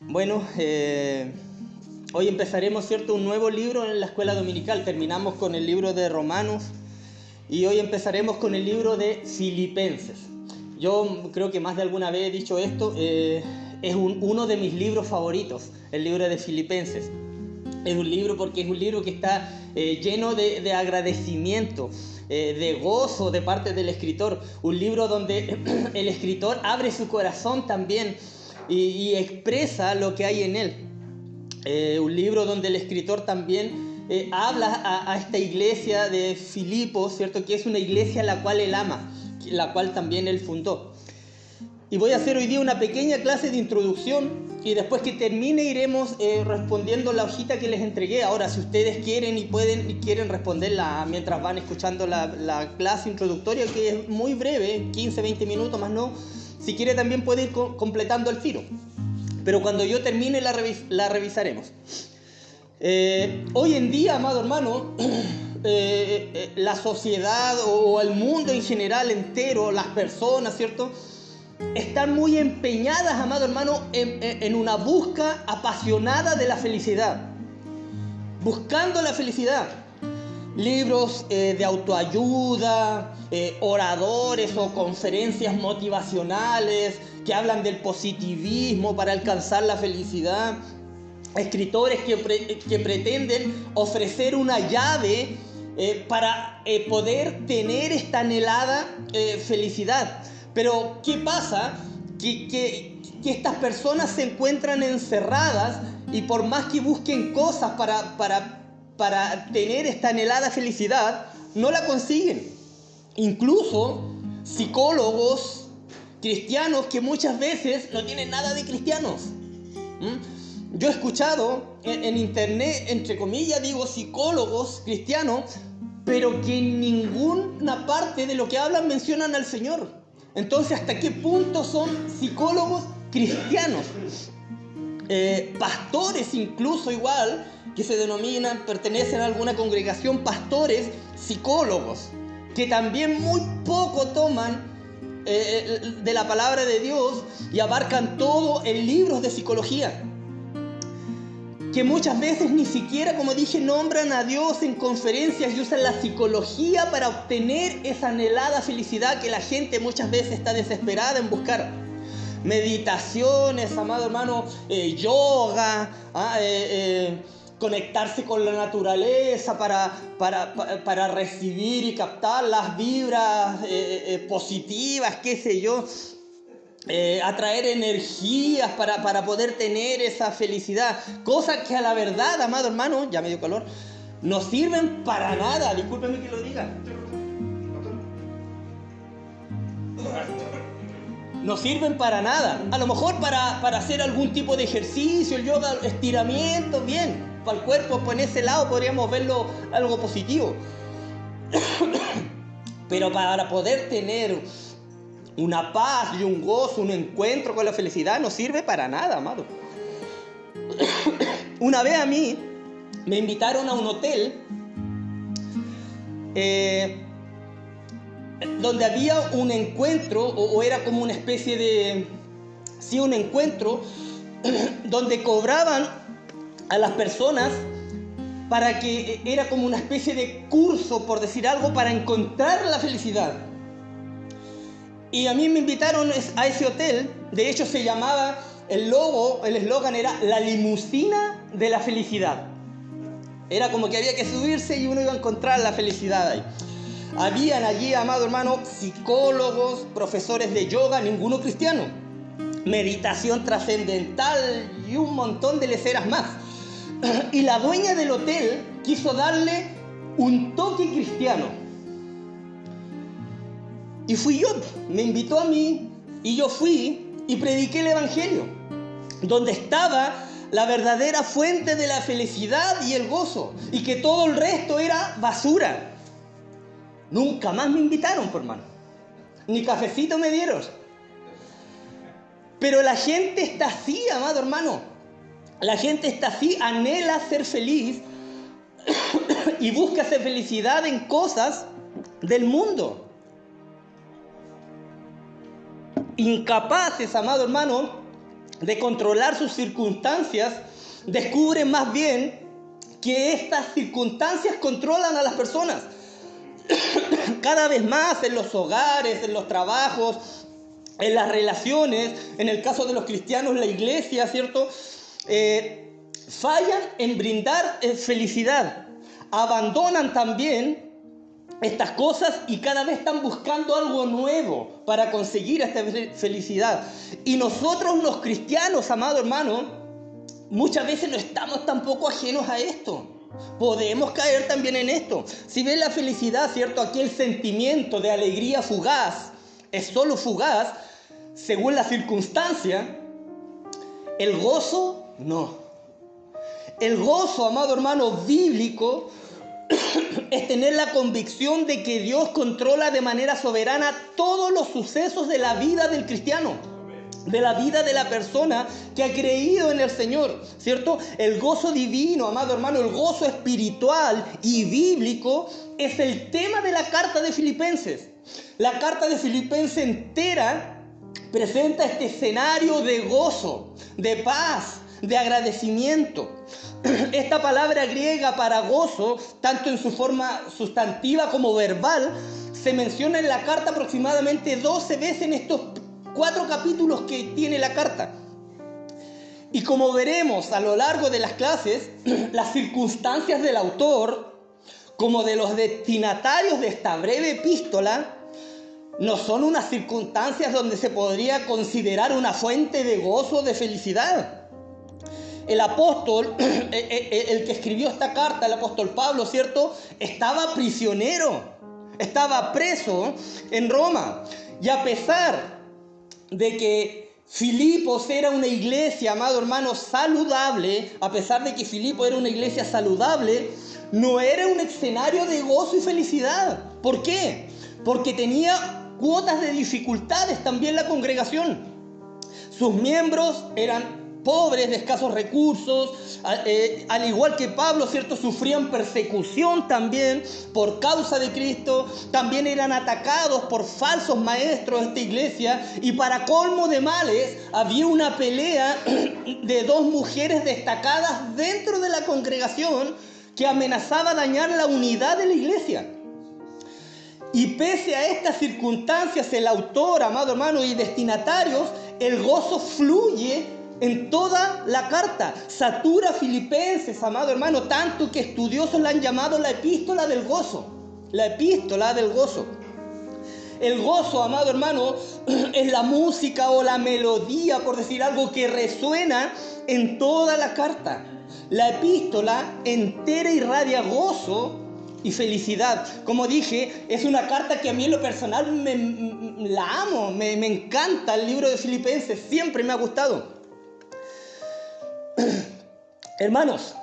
Bueno, hoy empezaremos, ¿cierto?, un nuevo libro en la escuela dominical. Terminamos con el libro de Romanos y hoy empezaremos con el libro de Filipenses. Yo creo que más de alguna vez he dicho esto, es uno de mis libros favoritos, el libro de Filipenses. Es un libro porque es un libro que está lleno de agradecimiento, de gozo de parte del escritor. Un libro donde el escritor abre su corazón también y expresa lo que hay en él. Un libro donde el escritor también habla a esta iglesia de Filipos, ¿cierto? Que es una iglesia a la cual él ama, la cual también él fundó. Y voy a hacer hoy día una pequeña clase de introducción y después que termine iremos respondiendo la hojita que les entregué. Ahora, si ustedes quieren y pueden y quieren responderla mientras van escuchando la clase introductoria, que es muy breve, 15-20 minutos más no, si quiere también puede ir completando el tiro. Pero cuando yo termine la revisaremos. Hoy en día, amado hermano, la sociedad o el mundo en general entero, las personas, ¿cierto?, están muy empeñadas, amado hermano, en una búsqueda apasionada de la felicidad. Buscando la felicidad. Libros de autoayuda, oradores o conferencias motivacionales que hablan del positivismo para alcanzar la felicidad. Escritores que pretenden ofrecer una llave para poder tener esta anhelada felicidad. Pero, ¿qué pasa? Que estas personas se encuentran encerradas y por más que busquen cosas para tener esta anhelada felicidad, no la consiguen. Incluso psicólogos cristianos que muchas veces no tienen nada de cristianos. Yo he escuchado en internet, entre comillas, digo psicólogos cristianos, pero que en ninguna parte de lo que hablan mencionan al Señor. Entonces, ¿hasta qué punto son psicólogos cristianos? Pastores incluso igual, que se denominan, pertenecen a alguna congregación, pastores psicólogos, que también muy poco toman de la palabra de Dios y abarcan todo en libros de psicología. Que muchas veces ni siquiera, como dije, nombran a Dios en conferencias y usan la psicología para obtener esa anhelada felicidad que la gente muchas veces está desesperada en buscar. Meditaciones, amado hermano, yoga, conectarse con la naturaleza para recibir y captar las vibras positivas, qué sé yo. Atraer energías para poder tener esa felicidad. Cosas que a la verdad, amado hermano, ya me dio calor, no sirven para nada. Discúlpeme que lo diga. No sirven para nada. A lo mejor para hacer algún tipo de ejercicio, el yoga, estiramiento, bien. Para el cuerpo, pues en ese lado podríamos verlo algo positivo. Pero para poder tener una paz y un gozo, un encuentro con la felicidad, no sirve para nada, amado. Una vez a mí me invitaron a un hotel donde había un encuentro, o era como una especie de... Sí, un encuentro donde cobraban a las personas para que... Era como una especie de curso, por decir algo, para encontrar la felicidad. Y a mí me invitaron a ese hotel. De hecho se llamaba, el eslogan era la limusina de la felicidad. Era como que había que subirse y uno iba a encontrar la felicidad ahí. Habían allí, amado hermano, psicólogos, profesores de yoga, ninguno cristiano. Meditación trascendental y un montón de leceras más. Y la dueña del hotel quiso darle un toque cristiano. Y fui yo, me invitó a mí y yo fui y prediqué el evangelio, donde estaba la verdadera fuente de la felicidad y el gozo, y que todo el resto era basura. Nunca más me invitaron, por hermano, ni cafecito me dieron. Pero la gente está así, amado hermano, la gente está así, anhela ser feliz y busca esa felicidad en cosas del mundo. Incapaces, amado hermano, de controlar sus circunstancias, descubre más bien que estas circunstancias controlan a las personas. Cada vez más en los hogares, en los trabajos, en las relaciones, en el caso de los cristianos, la iglesia, ¿cierto? Fallan en brindar felicidad. Abandonan también estas cosas y cada vez están buscando algo nuevo para conseguir esta felicidad. Y nosotros los cristianos, amado hermano, muchas veces no estamos tampoco ajenos a esto. Podemos caer también en esto. Si ves la felicidad, ¿cierto? Aquel sentimiento de alegría fugaz, es solo fugaz, según la circunstancia. El gozo, no. El gozo, amado hermano, bíblico, es tener la convicción de que Dios controla de manera soberana todos los sucesos de la vida del cristiano, de la vida de la persona que ha creído en el Señor, ¿cierto? El gozo divino, amado hermano, el gozo espiritual y bíblico es el tema de la carta de Filipenses. La carta de Filipenses entera presenta este escenario de gozo, de paz, de agradecimiento. Esta palabra griega para gozo, tanto en su forma sustantiva como verbal, se menciona en la carta aproximadamente 12 veces en estos 4 capítulos que tiene la carta. Y como veremos a lo largo de las clases, las circunstancias del autor, como de los destinatarios de esta breve epístola, no son unas circunstancias donde se podría considerar una fuente de gozo, de felicidad. El apóstol, el que escribió esta carta, el apóstol Pablo, ¿cierto? Estaba prisionero, estaba preso en Roma. Y a pesar de que Filipos era una iglesia, amado hermano, saludable, a pesar de que Filipos era una iglesia saludable, no era un escenario de gozo y felicidad. ¿Por qué? Porque tenía cuotas de dificultades también la congregación. Sus miembros eran pobres, de escasos recursos, al igual que Pablo, ¿cierto? Sufrían persecución también por causa de Cristo, también eran atacados por falsos maestros de esta iglesia, y para colmo de males, había una pelea de 2 mujeres destacadas dentro de la congregación que amenazaba dañar la unidad de la iglesia. Y pese a estas circunstancias, el autor, amado hermano, y destinatarios, el gozo fluye en toda la carta. Satura Filipenses, amado hermano, tanto que estudiosos la han llamado la epístola del gozo. La epístola del gozo. El gozo, amado hermano, es la música o la melodía, por decir algo, que resuena en toda la carta. La epístola entera irradia gozo y felicidad. Como dije, es una carta que a mí en lo personal la amo, me encanta el libro de Filipenses, siempre me ha gustado. Hermanos,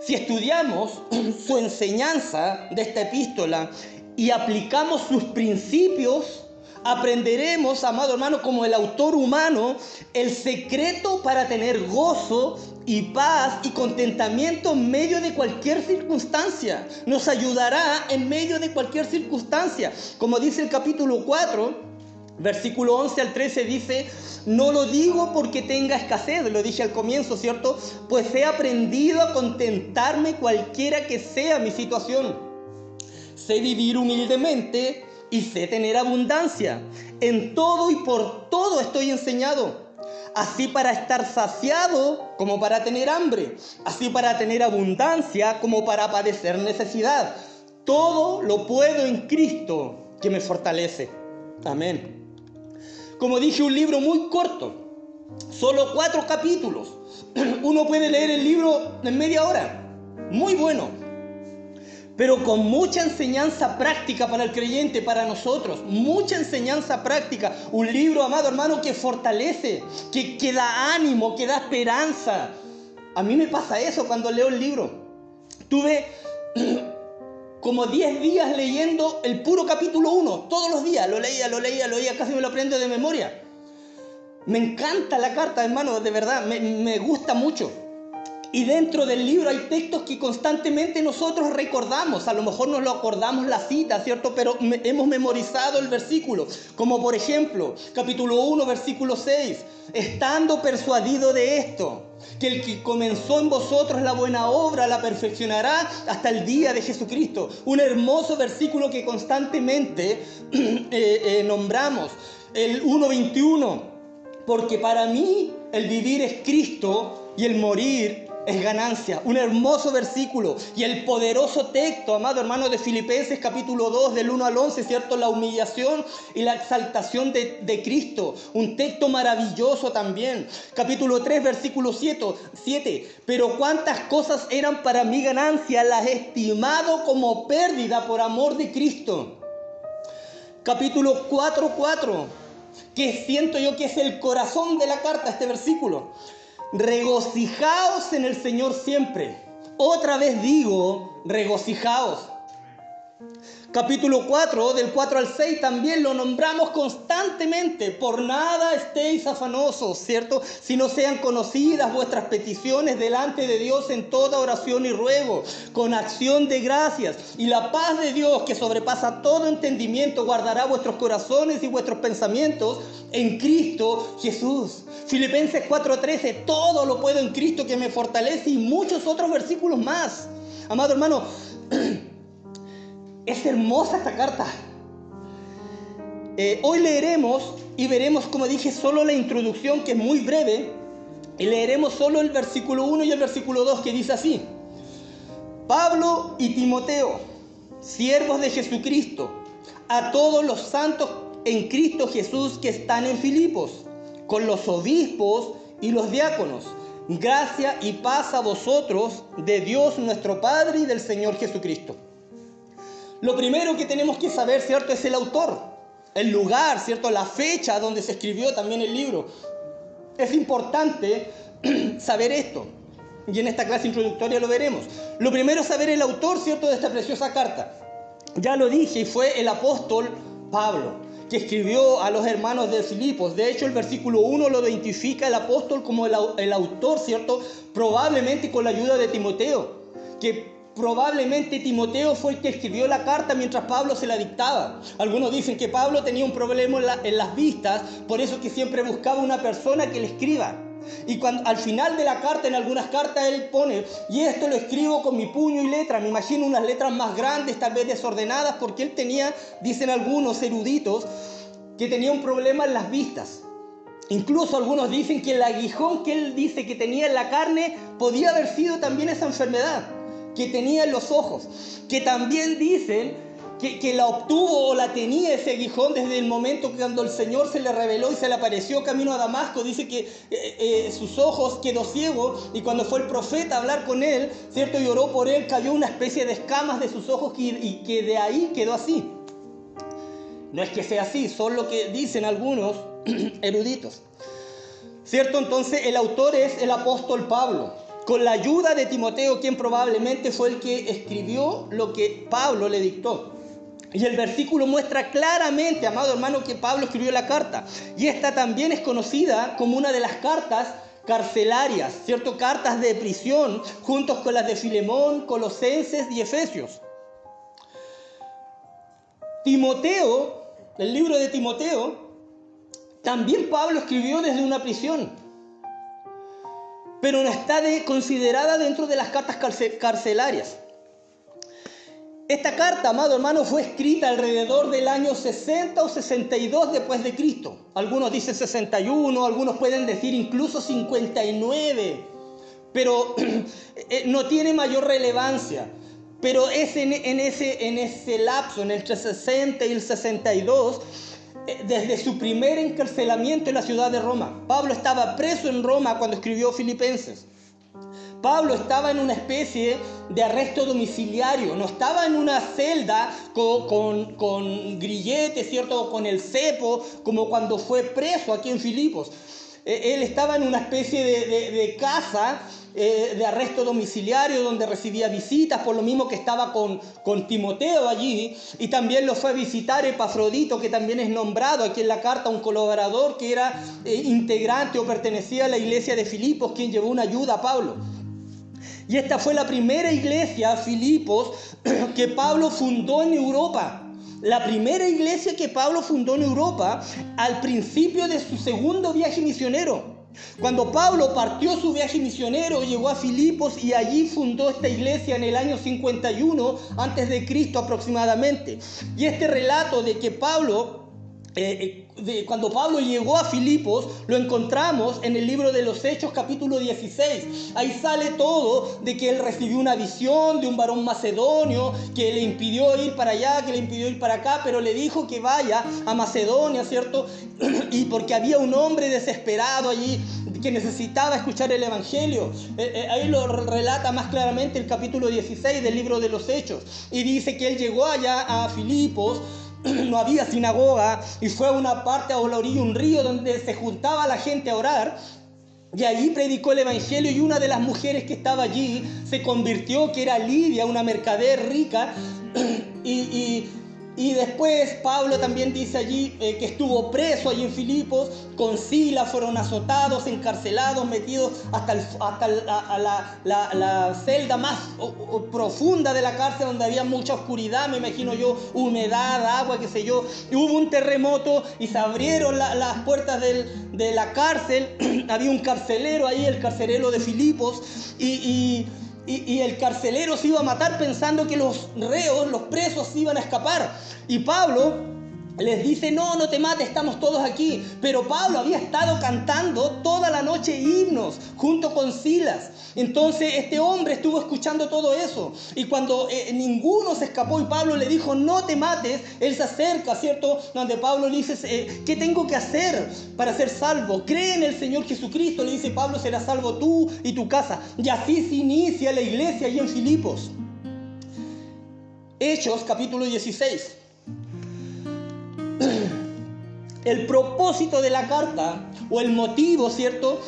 si estudiamos su enseñanza de esta epístola y aplicamos sus principios, aprenderemos, amado hermano, como el autor humano, el secreto para tener gozo y paz y contentamiento en medio de cualquier circunstancia. Nos ayudará en medio de cualquier circunstancia. Como dice el capítulo 4, versículo 11 al 13 dice: no lo digo porque tenga escasez, lo dije al comienzo, ¿cierto? Pues he aprendido a contentarme cualquiera que sea mi situación. Sé vivir humildemente y sé tener abundancia. En todo y por todo estoy enseñado. Así para estar saciado como para tener hambre. Así para tener abundancia como para padecer necesidad. Todo lo puedo en Cristo que me fortalece. Amén. Como dije, un libro muy corto, solo 4 capítulos. Uno puede leer el libro en media hora, muy bueno, pero con mucha enseñanza práctica para el creyente, para nosotros, mucha enseñanza práctica. Un libro, amado hermano, que fortalece, que da ánimo, que da esperanza. A mí me pasa eso cuando leo el libro. Tuve como 10 días leyendo el puro capítulo 1, todos los días, lo leía, casi me lo aprendo de memoria. Me encanta la carta, hermano, de verdad, me gusta mucho. Y dentro del libro hay textos que constantemente nosotros recordamos. A lo mejor no lo acordamos la cita, ¿cierto? Pero hemos memorizado el versículo. Como por ejemplo, capítulo 1, versículo 6. Estando persuadido de esto, que el que comenzó en vosotros la buena obra la perfeccionará hasta el día de Jesucristo. Un hermoso versículo que constantemente nombramos. El 1:21. Porque para mí el vivir es Cristo y el morir es ganancia. Un hermoso versículo. Y el poderoso texto, amado hermano, de Filipenses capítulo 2, del 1 al 11, ¿cierto? La humillación y la exaltación de Cristo. Un texto maravilloso también. Capítulo 3, versículo 7. Pero cuántas cosas eran para mí ganancia, las he estimado como pérdida por amor de Cristo. Capítulo 4, que siento yo que es el corazón de la carta, este versículo. Regocijaos en el Señor siempre. Otra vez digo, regocijaos. Capítulo 4, del 4 al 6, también lo nombramos constantemente. Por nada estéis afanosos, ¿cierto? Si no sean conocidas vuestras peticiones delante de Dios en toda oración y ruego, con acción de gracias. Y la paz de Dios, que sobrepasa todo entendimiento, guardará vuestros corazones y vuestros pensamientos en Cristo Jesús. Filipenses 4:13, todo lo puedo en Cristo que me fortalece, y muchos otros versículos más. Amado hermano, es hermosa esta carta. Hoy leeremos y veremos, como dije, solo la introducción, que es muy breve, y leeremos solo el versículo 1 y el versículo 2, que dice así: Pablo y Timoteo, siervos de Jesucristo, a todos los santos en Cristo Jesús que están en Filipos, con los obispos y los diáconos, gracia y paz a vosotros de Dios nuestro Padre y del Señor Jesucristo. Lo primero que tenemos que saber, ¿cierto?, es el autor, el lugar, ¿cierto?, la fecha donde se escribió también el libro. Es importante saber esto, y en esta clase introductoria lo veremos. Lo primero es saber el autor, ¿cierto?, de esta preciosa carta. Ya lo dije, y fue el apóstol Pablo, que escribió a los hermanos de Filipos. De hecho, el versículo 1 lo identifica el apóstol como el autor, ¿cierto?, probablemente con la ayuda de Timoteo, que probablemente Timoteo fue el que escribió la carta mientras Pablo se la dictaba. Algunos dicen que Pablo tenía un problema en las vistas, por eso que siempre buscaba una persona que le escriba. Y cuando al final de la carta, en algunas cartas él pone: y esto lo escribo con mi puño y letra. Me imagino unas letras más grandes, tal vez desordenadas, porque él tenía, dicen algunos eruditos, que tenía un problema en las vistas. Incluso algunos dicen que el aguijón que él dice que tenía en la carne podía haber sido también esa enfermedad que tenía en los ojos, que también dicen que la obtuvo o la tenía ese aguijón desde el momento que cuando el Señor se le reveló y se le apareció camino a Damasco. Dice que sus ojos quedó ciego, y cuando fue el profeta a hablar con él, ¿cierto?, y oró por él, cayó una especie de escamas de sus ojos y que de ahí quedó así. No es que sea así, son lo que dicen algunos eruditos, ¿cierto? Entonces el autor es el apóstol Pablo, con la ayuda de Timoteo, quien probablemente fue el que escribió lo que Pablo le dictó. Y el versículo muestra claramente, amado hermano, que Pablo escribió la carta. Y esta también es conocida como una de las cartas carcelarias, ¿cierto? Cartas de prisión, juntos con las de Filemón, Colosenses y Efesios. Timoteo, el libro de Timoteo, también Pablo escribió desde una prisión, pero no está considerada dentro de las cartas carcelarias. Esta carta, amado hermano, fue escrita alrededor del año 60 o 62 después de Cristo. Algunos dicen 61, algunos pueden decir incluso 59, pero no tiene mayor relevancia. Pero es en ese lapso, entre el 60 y el 62, desde su primer encarcelamiento en la ciudad de Roma. Pablo estaba preso en Roma cuando escribió Filipenses. Pablo estaba en una especie de arresto domiciliario, no estaba en una celda con grilletes, ¿cierto?, con el cepo, como cuando fue preso aquí en Filipos. Él estaba en una especie de casa de arresto domiciliario, donde recibía visitas, por lo mismo que estaba con Timoteo allí, y también lo fue a visitar Epafrodito, que también es nombrado aquí en la carta, un colaborador que era integrante o pertenecía a la iglesia de Filipos, quien llevó una ayuda a Pablo. Y esta fue la primera iglesia, Filipos, que Pablo fundó en Europa. La primera iglesia que Pablo fundó en Europa al principio de su segundo viaje misionero. Cuando Pablo partió su viaje misionero, llegó a Filipos y allí fundó esta iglesia en el año 51 antes de Cristo aproximadamente. Y este relato de que cuando Pablo llegó a Filipos, lo encontramos en el libro de los Hechos, capítulo 16. Ahí sale todo de que él recibió una visión de un varón macedonio que le impidió ir para allá, que le impidió ir para acá, pero le dijo que vaya a Macedonia, ¿cierto? Y porque había un hombre desesperado allí que necesitaba escuchar el evangelio. Ahí lo relata más claramente el capítulo 16 del libro de los Hechos. Y dice que él llegó allá a Filipos. No había sinagoga y fue a una parte a la orilla de un río donde se juntaba la gente a orar. Y allí predicó el evangelio y una de las mujeres que estaba allí se convirtió, que era Lidia, una mercader rica. Y después Pablo también dice allí que estuvo preso allí en Filipos, con Silas fueron azotados, encarcelados, metidos hasta la celda más profunda de la cárcel, donde había mucha oscuridad, me imagino yo, humedad, agua, qué sé yo. Y hubo un terremoto y se abrieron las puertas de la cárcel. Había un carcelero ahí, el carcelero de Filipos, y el carcelero se iba a matar pensando que los reos, los presos, se iban a escapar. Y Pablo les dice, no te mates, estamos todos aquí. Pero Pablo había estado cantando toda la noche himnos junto con Silas. Entonces este hombre estuvo escuchando todo eso. Y cuando ninguno se escapó y Pablo le dijo, no te mates, él se acerca, ¿cierto? Donde Pablo le dice, ¿qué tengo que hacer para ser salvo? Cree en el Señor Jesucristo, le dice Pablo, serás salvo tú y tu casa. Y así se inicia la iglesia allí en Filipos. Hechos capítulo 16. El propósito de la carta, o el motivo, ¿cierto?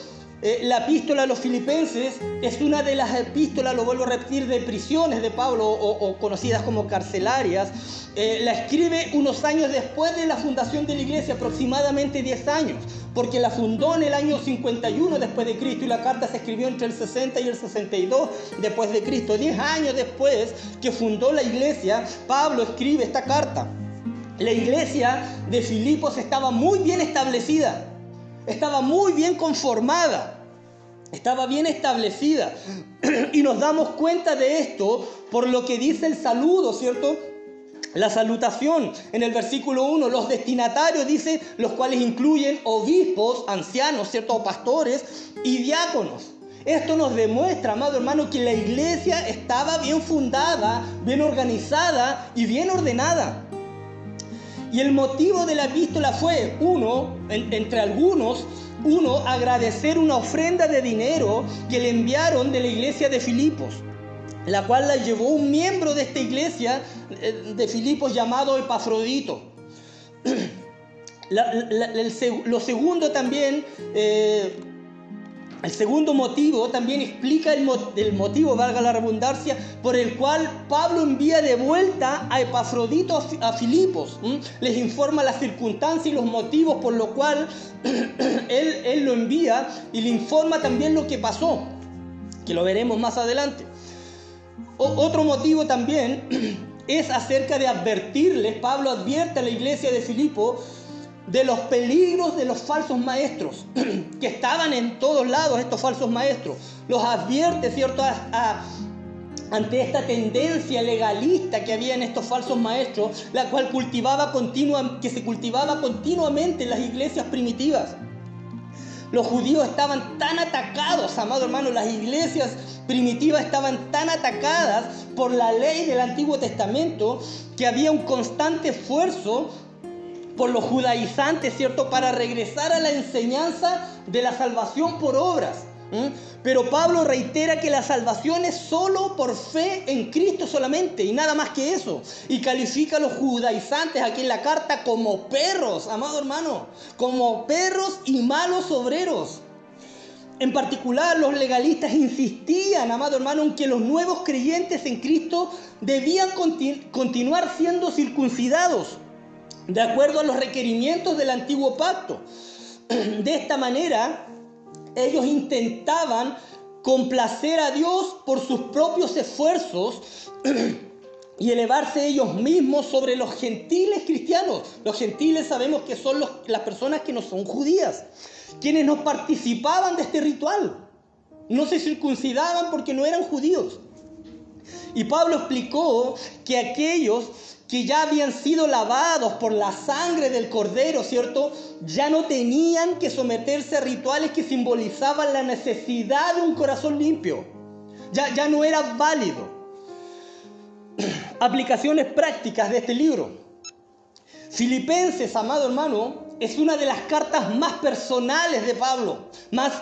La epístola a los filipenses es una de las epístolas, lo vuelvo a repetir, de prisiones de Pablo, o conocidas como carcelarias. La escribe unos años después de la fundación de la iglesia, aproximadamente 10 años, porque la fundó en el año 51 después de Cristo y la carta se escribió entre el 60 y el 62 después de Cristo. 10 años después que fundó la iglesia, Pablo escribe esta carta. La iglesia de Filipos estaba muy bien establecida, estaba muy bien conformada, estaba bien establecida. Y nos damos cuenta de esto por lo que dice el saludo, ¿cierto? La salutación en el versículo 1, los destinatarios, dice, los cuales incluyen obispos, ancianos, ¿cierto? O pastores y diáconos. Esto nos demuestra, amado hermano, que la iglesia estaba bien fundada, bien organizada y bien ordenada. Y el motivo de la epístola fue, entre algunos, agradecer una ofrenda de dinero que le enviaron de la iglesia de Filipos, la cual la llevó un miembro de esta iglesia de Filipos llamado Epafrodito. El segundo motivo también explica el motivo, valga la redundancia, por el cual Pablo envía de vuelta a Epafrodito a Filipos. Les informa las circunstancias y los motivos por los cuales él lo envía, y le informa también lo que pasó, que lo veremos más adelante. Otro motivo también es acerca de advertirles. Pablo advierte a la iglesia de Filipos de los peligros de los falsos maestros, que estaban en todos lados estos falsos maestros. Los advierte, ¿cierto?, ante esta tendencia legalista que había en estos falsos maestros, la cual que se cultivaba continuamente en las iglesias primitivas. Los judíos estaban tan atacados, amado hermano, las iglesias primitivas estaban tan atacadas por la ley del Antiguo Testamento, que había un constante esfuerzo por los judaizantes, ¿cierto?, para regresar a la enseñanza de la salvación por obras. Pero Pablo reitera que la salvación es solo por fe en Cristo solamente, y nada más que eso. Y califica a los judaizantes aquí en la carta como perros, amado hermano, como perros y malos obreros. En particular, los legalistas insistían, amado hermano, en que los nuevos creyentes en Cristo debían continuar siendo circuncidados de acuerdo a los requerimientos del antiguo pacto. De esta manera, ellos intentaban complacer a Dios por sus propios esfuerzos y elevarse ellos mismos sobre los gentiles cristianos. Los gentiles sabemos que son las personas que no son judías, quienes no participaban de este ritual. No se circuncidaban porque no eran judíos. Y Pablo explicó que aquellos que ya habían sido lavados por la sangre del Cordero, ¿cierto?, ya no tenían que someterse a rituales que simbolizaban la necesidad de un corazón limpio. Ya no era válido. Aplicaciones prácticas de este libro. Filipenses, amado hermano, es una de las cartas más personales de Pablo, más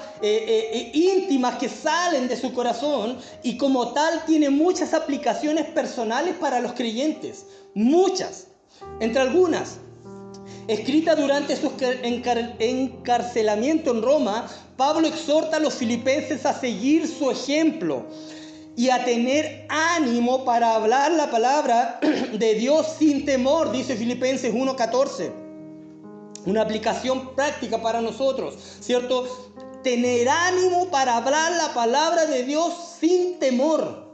íntimas que salen de su corazón, y como tal tiene muchas aplicaciones personales para los creyentes. Muchas. Entre algunas, escrita durante su encarcelamiento en Roma, Pablo exhorta a los filipenses a seguir su ejemplo y a tener ánimo para hablar la palabra de Dios sin temor, dice Filipenses 1:14. Una aplicación práctica para nosotros, ¿cierto? Tener ánimo para hablar la palabra de Dios sin temor.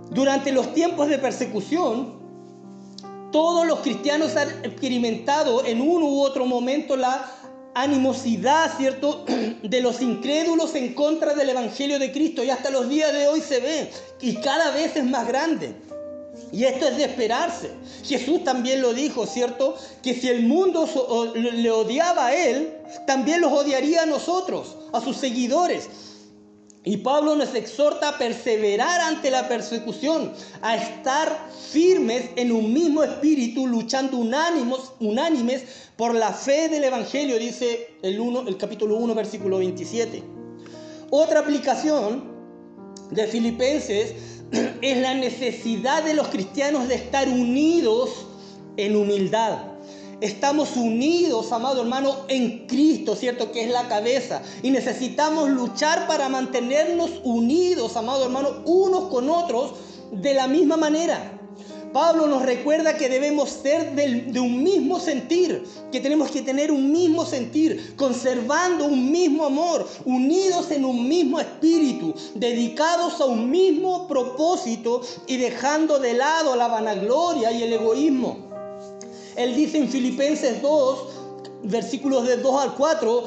Durante los tiempos de persecución, todos los cristianos han experimentado en uno u otro momento la animosidad, ¿cierto?, de los incrédulos en contra del Evangelio de Cristo, y hasta los días de hoy se ve, y cada vez es más grande. Y esto es de esperarse. Jesús también lo dijo, ¿cierto?, que si el mundo le odiaba a Él, también los odiaría a nosotros, a sus seguidores. Y Pablo nos exhorta a perseverar ante la persecución, a estar firmes en un mismo espíritu, luchando unánimes por la fe del Evangelio, dice el capítulo 1, versículo 27. Otra aplicación de Filipenses es la necesidad de los cristianos de estar unidos en humildad. Estamos unidos, amado hermano, en Cristo, ¿cierto?, que es la cabeza. Y necesitamos luchar para mantenernos unidos, amado hermano, unos con otros de la misma manera. Pablo nos recuerda que debemos ser de un mismo sentir, que tenemos que tener un mismo sentir, conservando un mismo amor, unidos en un mismo espíritu, dedicados a un mismo propósito y dejando de lado la vanagloria y el egoísmo. Él dice en Filipenses 2, versículos de 2 al 4,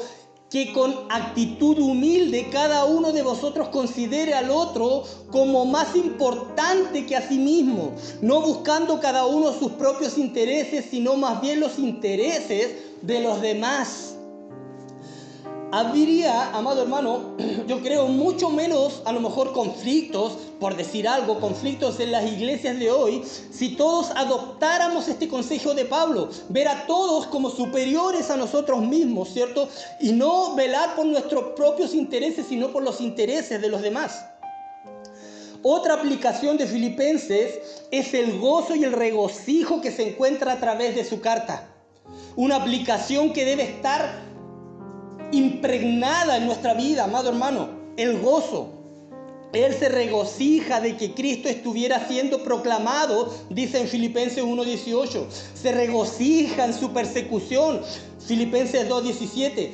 que con actitud humilde cada uno de vosotros considere al otro como más importante que a sí mismo, no buscando cada uno sus propios intereses, sino más bien los intereses de los demás. Habría, amado hermano, yo creo mucho menos, a lo mejor conflictos, por decir algo, conflictos en las iglesias de hoy, si todos adoptáramos este consejo de Pablo, ver a todos como superiores a nosotros mismos, ¿cierto? Y no velar por nuestros propios intereses, sino por los intereses de los demás. Otra aplicación de Filipenses es el gozo y el regocijo que se encuentra a través de su carta. Una aplicación que debe estar impregnada en nuestra vida, amado hermano, el gozo. Él se regocija de que Cristo estuviera siendo proclamado, dice en Filipenses 1:18. Se regocija en su persecución, Filipenses 2:17.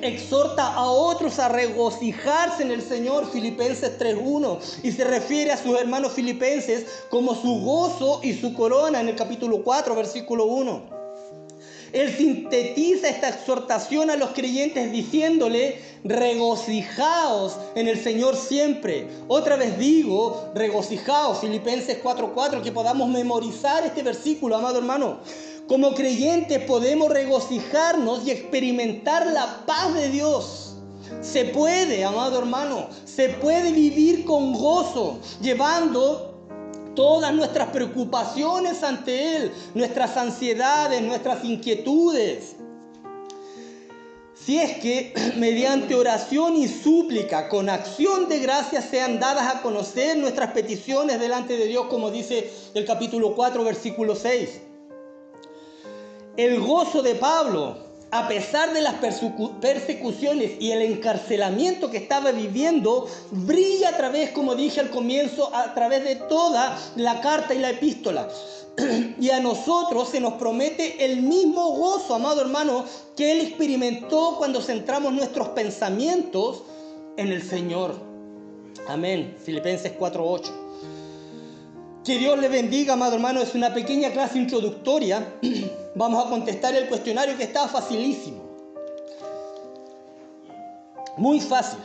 Exhorta a otros a regocijarse en el Señor, Filipenses 3:1. Y se refiere a sus hermanos filipenses como su gozo y su corona en el capítulo 4, versículo 1. Él sintetiza esta exhortación a los creyentes diciéndole: regocijaos en el Señor siempre. Otra vez digo, regocijaos, Filipenses 4:4, que podamos memorizar este versículo, amado hermano. Como creyentes podemos regocijarnos y experimentar la paz de Dios. Se puede, amado hermano, se puede vivir con gozo, llevando todas nuestras preocupaciones ante Él, nuestras ansiedades, nuestras inquietudes. Si es que mediante oración y súplica, con acción de gracias, sean dadas a conocer nuestras peticiones delante de Dios, como dice el capítulo 4, versículo 6. El gozo de Pablo, a pesar de las persecuciones y el encarcelamiento que estaba viviendo, brilla a través, como dije al comienzo, a través de toda la carta y la epístola. Y a nosotros se nos promete el mismo gozo, amado hermano, que Él experimentó cuando centramos nuestros pensamientos en el Señor. Amén. Filipenses 4:8. Que Dios le bendiga, amado hermano. Es una pequeña clase introductoria. Vamos a contestar el cuestionario que está facilísimo. Muy fácil.